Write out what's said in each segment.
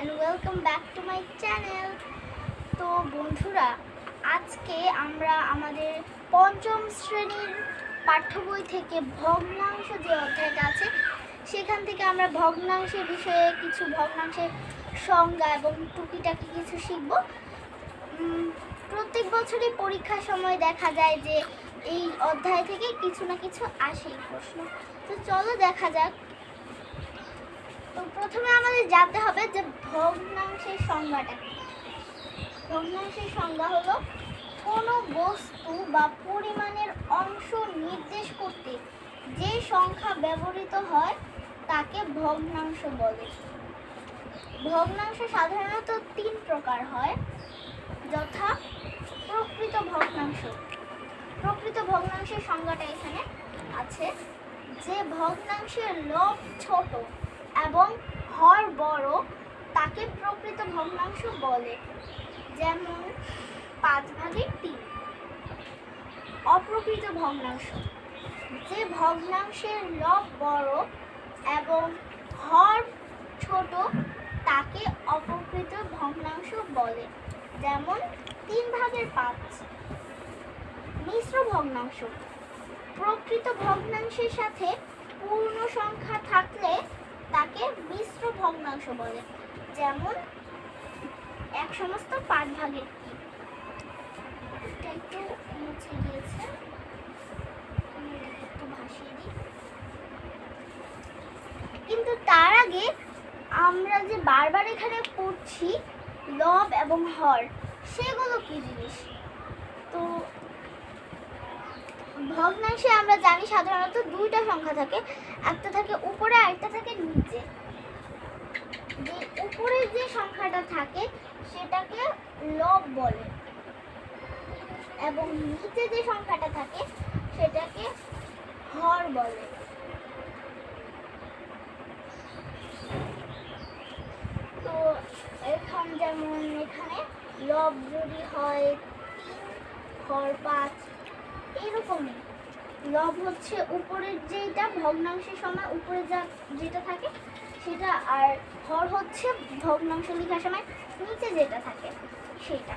and welcome back to my channel. তো বন্ধুরা, আজকে আমরা আমাদের পঞ্চম শ্রেণীর পাঠ্য বই থেকে ভগ্নাংশ যে অধ্যায়টা আছে সেখান থেকে আমরা ভগ্নাংশের বিষয়ে কিছু ভগ্নাংশের সংজ্ঞা এবং টুকিটাকি কিছু শিখব। প্রত্যেক বছরই পরীক্ষার সময় দেখা যায় যে এই অধ্যায় থেকে কিছু না কিছু আসেই প্রশ্ন। তো চলো দেখা যাক। তো প্রথমে আমাদের জানতে হবে যে ভগ্নাংশের সংজ্ঞাটা কি। ভগ্নাংশের সংজ্ঞা হলো কোনো বস্তু বা পরিমাণের অংশ নির্দেশ করতে যে সংখ্যা ব্যবহৃত হয় তাকে ভগ্নাংশ বলে। ভগ্নাংশ সাধারণত 3 প্রকার হয়, যথা প্রকৃত ভগ্নাংশ। প্রকৃত ভগ্নাংশের সংজ্ঞাটা এখানে আছে যে ভগ্নাংশের লব ছোট এবং হর বড় তাকে প্রকৃত ভগ্নাংশ বলে, যেমন 5/3। অপ্রকৃত ভগ্নাংশ যে ভগ্নাংশের লব বড় এবং হর ছোট তাকে অপ্রকৃত ভগ্নাংশ বলে, যেমন 3/5। মিশ্র ভগ্নাংশ প্রকৃত ভগ্নাংশের সাথে পূর্ণ সংখ্যা থাকলে তাকে মিশ্র ভগ্নাংশ বলে, যেমন 1/5। একটু মুছে গিয়েছে, একটু ভাসিয়ে দিই। কিন্তু তার আগে আমরা যে বারবার এখানে পড়ছি লব এবং হর, সেগুলো কি জিনিস? তো ভগ্নাংশে আমরা জানি সাধারণত 2টা সংখ্যা থাকে, একটা থাকে উপরে আর একটা থাকে নিচে। যে উপরে যে সংখ্যাটা থাকে সেটাকে লব বলে এবং নিচে যে সংখ্যাটা থাকে সেটাকে হর বলে। তো এখন যেমন এখানে লব যদি হয় 3, হর 5, এরকমই। লব হচ্ছে উপরের যেটা ভগ্নাংশের সময় উপরে যেটা থাকে সেটা, আর হর হচ্ছে ভগ্নাংশ লেখার সময় নিচে যেটা থাকে সেটা।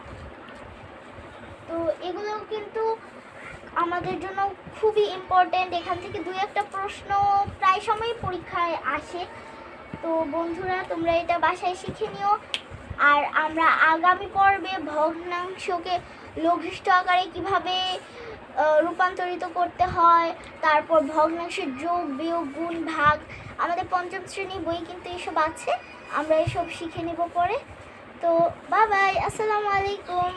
তো এগুলো কিন্তু আমাদের জন্য খুবই ইম্পর্টেন্ট। এখান থেকে 2-1টা প্রশ্ন প্রায় সময় পরীক্ষায় আসে। তো বন্ধুরা, তোমরা এটা বাসায় শিখে নিও। আর আমরা আগামী পর্বে ভগ্নাংশকে লঘিষ্ঠ আকারে কিভাবে রূপান্তরিত করতে হয়, তারপর ভগ্নাংশের যোগ বিয়োগ গুণ ভাগ, আমাদের পঞ্চম শ্রেণী বই কিন্তু এসব আছে, আমরা এসব শিখে নেব পরে। তো বাই বাই, আসসালামু আলাইকুম।